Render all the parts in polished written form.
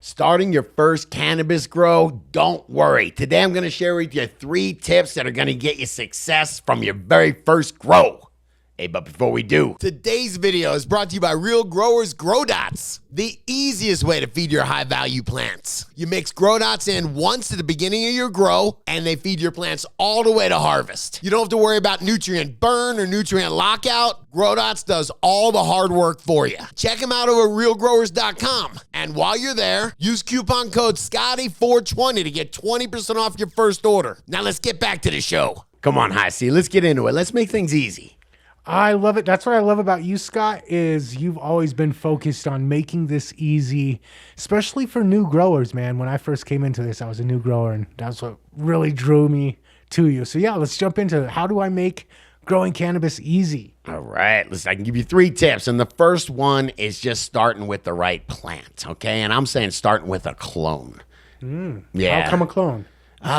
Starting your first cannabis grow? Don't worry. Today I'm going to share with you 3 tips that are going to get you success from your very first grow. Hey, but before we do, today's video is brought to you by Real Growers Grow Dots, the easiest way to feed your high-value plants. You mix grow dots in once at the beginning of your grow, and they feed your plants all the way to harvest. You don't have to worry about nutrient burn or nutrient lockout. Grow Dots does all the hard work for you. Check them out over realgrowers.com. And while you're there, use coupon code Scotty420 to get 20% off your first order. Now let's get back to the show. Come on, High C, let's get into it. Let's make things easy. I love it. That's what I love about you, Scott, is you've always been focused on making this easy, especially for new growers, man. When I first came into this, I was a new grower, and that's what really drew me to you. So yeah, let's jump into it. How do I make growing cannabis easy? All right, listen, I can give you 3 tips. And the first one is just starting with the right plant, okay? And I'm saying starting with a clone. Yeah. How come a clone?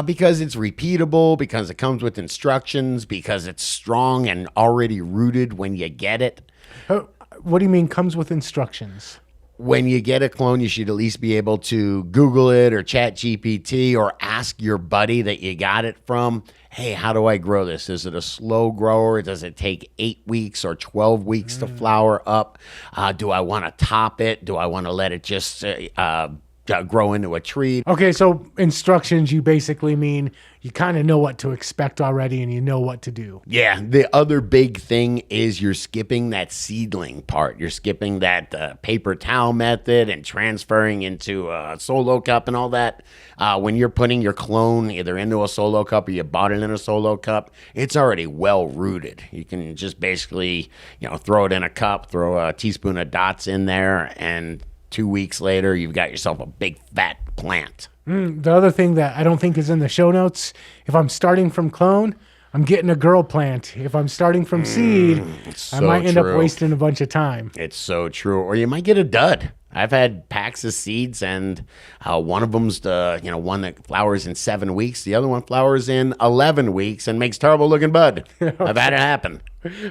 Because it's repeatable, because it comes with instructions, because it's strong and already rooted when you get it. What do you mean comes with instructions? When you get a clone, you should at least be able to Google it or chat GPT or ask your buddy that you got it from, hey, how do I grow this? Is it a slow grower? Does it take 8 weeks or 12 weeks to flower up? Do I want to top it? Do I want to let it just grow into a tree? Okay, so instructions, you basically mean you kind of know what to expect already and you know what to do. Yeah, the other big thing is you're skipping that seedling part. You're skipping that paper towel method and transferring into a solo cup and all that. When you're putting your clone either into a solo cup or you bought it in a solo cup, it's already well rooted. You can just basically, throw it in a cup, throw a teaspoon of dots in there, and 2 weeks later, you've got yourself a big fat plant. The other thing that I don't think is in the show notes, if I'm starting from clone, I'm getting a girl plant. If I'm starting from seed, I might end up wasting a bunch of time. It's so true. Or you might get a dud. I've had packs of seeds, and one of them's the one that flowers in 7 weeks. The other one flowers in 11 weeks and makes terrible looking bud. Okay. I've had it happen.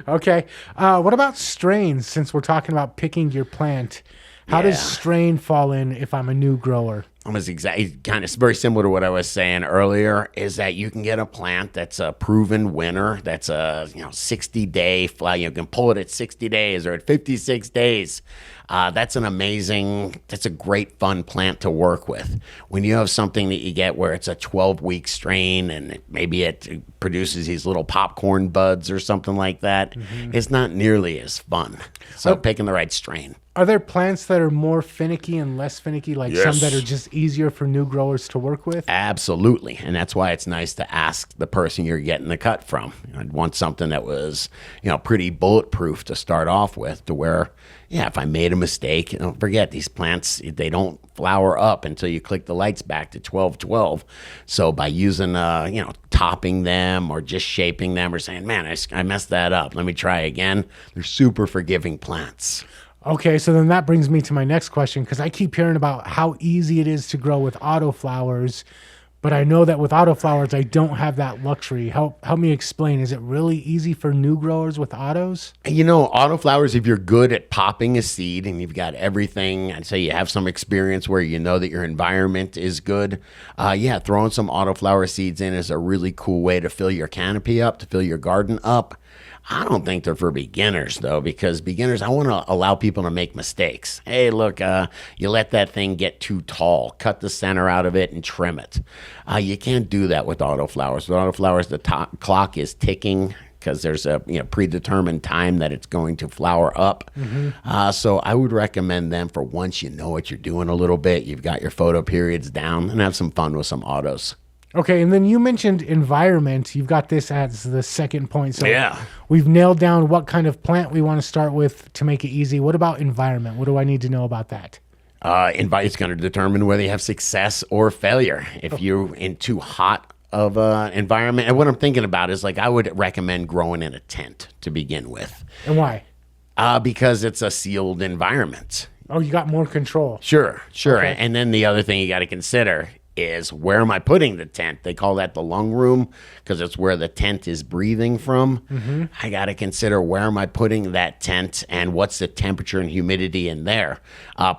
Okay. What about strains? Since we're talking about picking your plant, how does strain fall in if I'm a new grower? Almost exactly, kind of very similar to what I was saying earlier, is that you can get a plant that's a proven winner, that's a 60-day flower. You can pull it at 60 days or at 56 days. That's a great fun plant to work with. When you have something that you get where it's a 12-week strain and maybe it produces these little popcorn buds or something like that, it's not nearly as fun. So picking the right strain. Are there plants that are more finicky and less finicky, like Yes. some that are just easier for new growers to work with? Absolutely. And that's why it's nice to ask the person you're getting the cut from. I'd want something that was, pretty bulletproof to start off with, to where, if I made a mistake, don't forget these plants, they don't flower up until you click the lights back to 12-12. So by using, topping them or just shaping them or saying, man, I messed that up, let me try again, they're super forgiving plants. Okay, so then that brings me to my next question, because I keep hearing about how easy it is to grow with autoflowers, but I know that with autoflowers, I don't have that luxury. Help me explain. Is it really easy for new growers with autos? Autoflowers, if you're good at popping a seed and you've got everything, I'd say you have some experience where you know that your environment is good, throwing some autoflower seeds in is a really cool way to fill your canopy up, to fill your garden up. I don't think they're for beginners, though, because beginners, I want to allow people to make mistakes. Hey, look, you let that thing get too tall. Cut the center out of it and trim it. You can't do that with autoflowers. With autoflowers, the clock is ticking because there's a predetermined time that it's going to flower up. So I would recommend them for once you know what you're doing a little bit, you've got your photo periods down, and have some fun with some autos. Okay, and then you mentioned environment. You've got this as the second point. So yeah, we've nailed down what kind of plant we want to start with to make it easy. What about environment? What do I need to know about that? It's going to determine whether you have success or failure. If you're in too hot of an environment, and what I'm thinking about is, I would recommend growing in a tent to begin with. And why? Because it's a sealed environment. Oh, you got more control. Sure. Okay. And then the other thing you got to consider is, where am I putting the tent? They call that the lung room because it's where the tent is breathing from. I got to consider, where am I putting that tent and what's the temperature and humidity in there.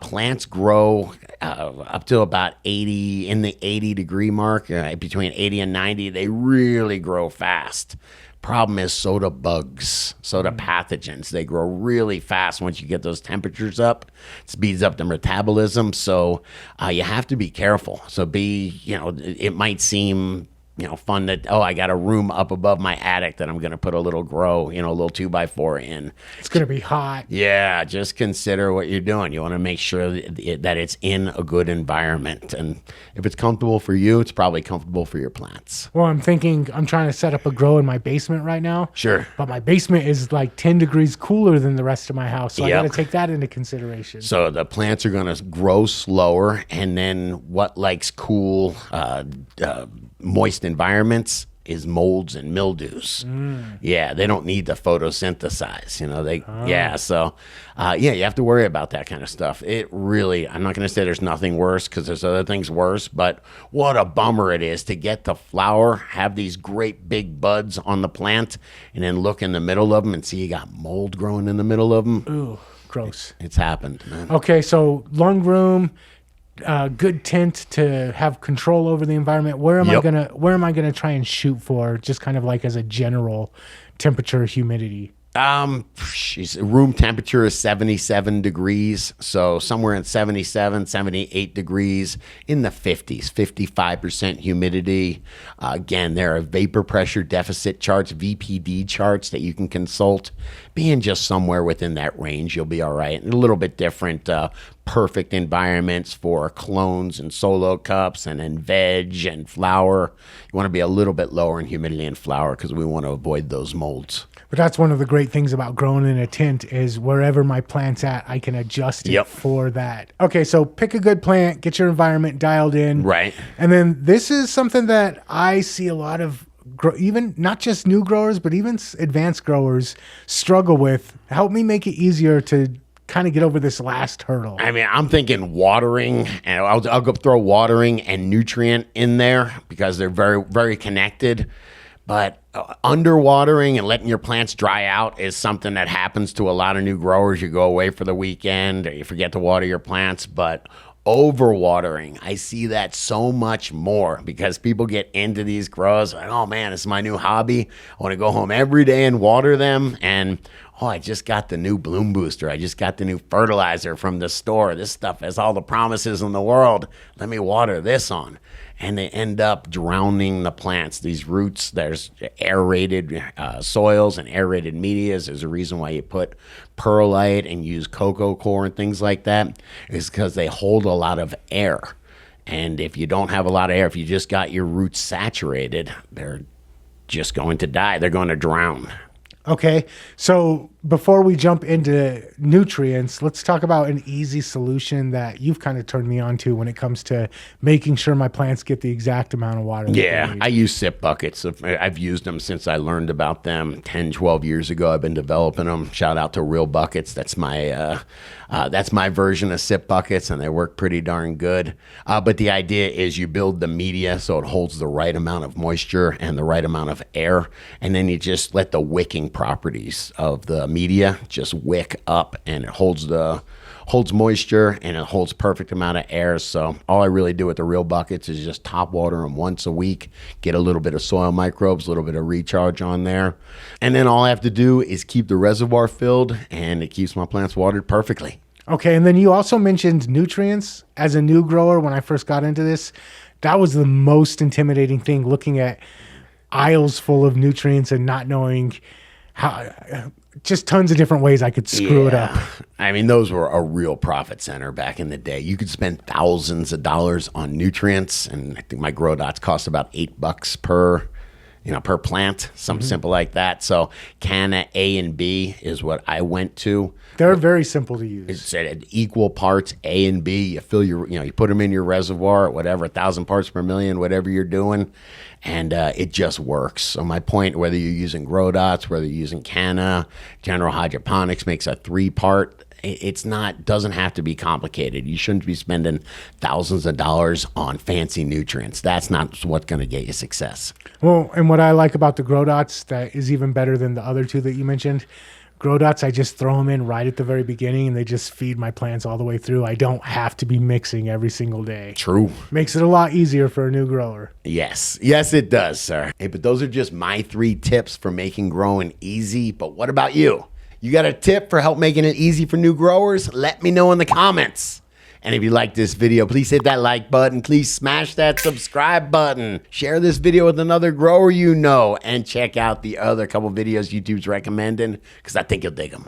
Plants grow up to about 80, in the 80 degree mark, between 80 and 90. They really grow fast. Problem is soda bugs, soda pathogens. They grow really fast once you get those temperatures up. It speeds up the metabolism, so you have to be careful. So it might seem fun that, I got a room up above my attic that I'm going to put a little grow, a little 2x4 in. It's going to be hot. Yeah, just consider what you're doing. You want to make sure that it's in a good environment. And if it's comfortable for you, it's probably comfortable for your plants. Well, I'm trying to set up a grow in my basement right now. Sure. But my basement is like 10 degrees cooler than the rest of my house. So I Yep. got to take that into consideration. So the plants are going to grow slower, and then what likes cool, moist environments is molds and mildews. Yeah, they don't need to photosynthesize. You have to worry about that kind of stuff. I'm not going to say there's nothing worse, because there's other things worse, but what a bummer it is to get the flower, have these great big buds on the plant, and then look in the middle of them and see you got mold growing in the middle of them. Ooh, gross. It's happened, man. Okay, so lung room, good tent to have control over the environment. Where am I gonna try and shoot for, just kind of like as a general temperature, humidity? Room temperature is 77 degrees, so somewhere in 77, 78 degrees, in the 50s, 55% humidity. Again, there are vapor pressure deficit charts, VPD charts that you can consult. Being just somewhere within that range, you'll be all right. And a little bit different, perfect environments for clones and solo cups, and then veg and flower. You want to be a little bit lower in humidity and flower because we want to avoid those molds. But that's one of the great things about growing in a tent, is wherever my plant's at, I can adjust it for that. Okay, so pick a good plant, get your environment dialed in. Right. And then this is something that I see a lot of, even not just new growers, but even advanced growers struggle with. Help me make it easier to kind of get over this last hurdle. I mean, I'm thinking watering, and I'll go throw watering and nutrient in there because they're very, very connected. But underwatering and letting your plants dry out is something that happens to a lot of new growers. You go away for the weekend, or you forget to water your plants. But overwatering, I see that so much more because people get into these grows like, oh man, this is my new hobby. I want to go home every day and water them. And I just got the new bloom booster. I just got the new fertilizer from the store. This stuff has all the promises in the world. Let me water this on. And they end up drowning the plants. These roots, there's aerated soils and aerated medias. There's a reason why you put perlite and use cocoa coir and things like that. It's because they hold a lot of air. And if you don't have a lot of air, if you just got your roots saturated, they're just going to die. They're going to drown. Okay, so before we jump into nutrients, let's talk about an easy solution that you've kind of turned me on to when it comes to making sure my plants get the exact amount of water. Yeah, I use sip buckets. I've used them since I learned about them 10, 12 years ago. I've been developing them. Shout out to Real Buckets. That's my version of sip buckets, and they work pretty darn good. But the idea is you build the media so it holds the right amount of moisture and the right amount of air, and then you just let the wicking properties of the media just wick up, and it holds moisture and it holds perfect amount of air. So all I really do with the Real Buckets is just top water them once a week, get a little bit of soil microbes, a little bit of recharge on there, and then all I have to do is keep the reservoir filled, and it keeps my plants watered perfectly. Okay, and then you also mentioned nutrients. As a new grower, when I first got into this, that was the most intimidating thing, looking at aisles full of nutrients and not knowing how, just tons of different ways I could screw it up. I mean, those were a real profit center back in the day. You could spend thousands of dollars on nutrients, and I think my grow dots cost about $8 per plant, something simple like that. So Canna A and B is what I went to. They're very simple to use. It's at equal parts A and B. You fill you put them in your reservoir at whatever, 1,000 parts per million, whatever you're doing, and it just works. So my point, whether you're using grow dots, whether you're using Canna, General Hydroponics makes a 3-part, It's not, doesn't have to be complicated. You shouldn't be spending thousands of dollars on fancy nutrients. That's not what's going to get you success. Well, and what I like about the grow dots that is even better than the other two that you mentioned, grow dots, I just throw them in right at the very beginning and they just feed my plants all the way through. I don't have to be mixing every single day. True. Makes it a lot easier for a new grower. Yes. Yes, it does, sir. Hey, but those are just my 3 tips for making growing easy. But what about you? You got a tip for help making it easy for new growers? Let me know in the comments. And if you like this video, please hit that like button. Please smash that subscribe button. Share this video with another grower you know. And check out the other couple videos YouTube's recommending because I think you'll dig them.